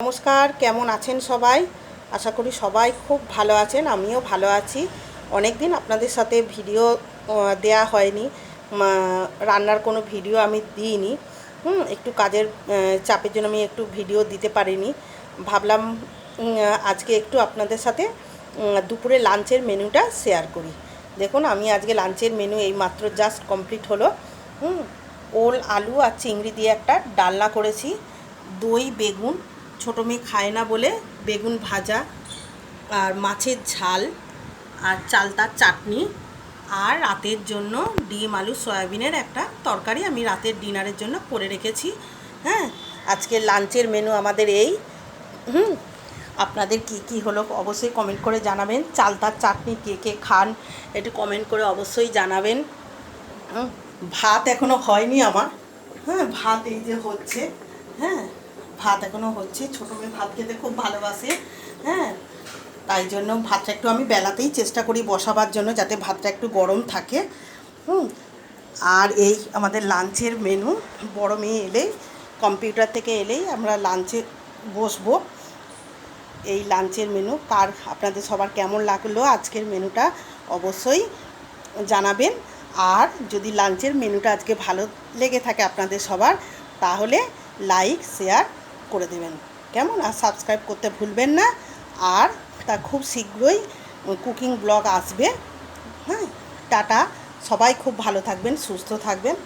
নমস্কার, কেমন আছেন সবাই? আশা করি সবাই খুব ভালো আছেন। আমিও ভালো আছি। অনেক দিন আপনাদের সাথে ভিডিও দেয়া হয়নি। রান্নার কোনো ভিডিও আমি দিইনি। একটু কাজের চাপের জন্য আমি একটু ভিডিও দিতে পারিনি। ভাবলাম আজকে একটু আপনাদের সাথে দুপুরে লাঞ্চের মেনুটা শেয়ার করি। দেখুন, আমি আজকে লাঞ্চের মেনু এইমাত্র জাস্ট কমপ্লিট হলো। ওল, আলু আর চিংড়ি দিয়ে একটা ডালনা করেছি। দই, বেগুন, ছোটো মেয়ে খায় না বলে বেগুন ভাজা, আর মাছের ঝাল, আর চালতার চাটনি, আর রাতের জন্য ডিম আলু সয়াবিনের একটা তরকারি আমি রাতের ডিনারের জন্য করে রেখেছি। হ্যাঁ, আজকের লাঞ্চের মেনু আমাদের এই। আপনাদের কি হলো অবশ্যই কমেন্ট করে জানাবেন। চালতার চাটনি কে কে খান একটু কমেন্ট করে অবশ্যই জানাবেন। ভাত এখনও হয়নি আমার। ভাত এই যে হচ্ছে। হ্যাঁ, ভাত এখনও হচ্ছে। ছোটো মেয়ে ভাত খেতে খুব ভালোবাসে। হ্যাঁ, তাই জন্য ভাতটা একটু আমি বেলাতেই চেষ্টা করি বসাবার জন্য, যাতে ভাতটা একটু গরম থাকে। আর এই আমাদের লাঞ্চের মেনু। বড় মেয়ে এলেই, কম্পিউটার থেকে এলেই আমরা লাঞ্চে বসবো। এই লাঞ্চের মেনু আপনাদের সবার কেমন লাগলো আজকের মেনুটা অবশ্যই জানাবেন। আর যদি লাঞ্চের মেনুটা আজকে ভালো লেগে থাকে আপনাদের সবার, তাহলে লাইক শেয়ার করে দেবেন, কেমন? আর সাবস্ক্রাইব করতে ভুলবেন না। আর তা খুব শীঘ্রই কুকিং ব্লগ আসবে। হ্যাঁ, টাটা। সবাই খুব ভালো থাকবেন, সুস্থ থাকবেন।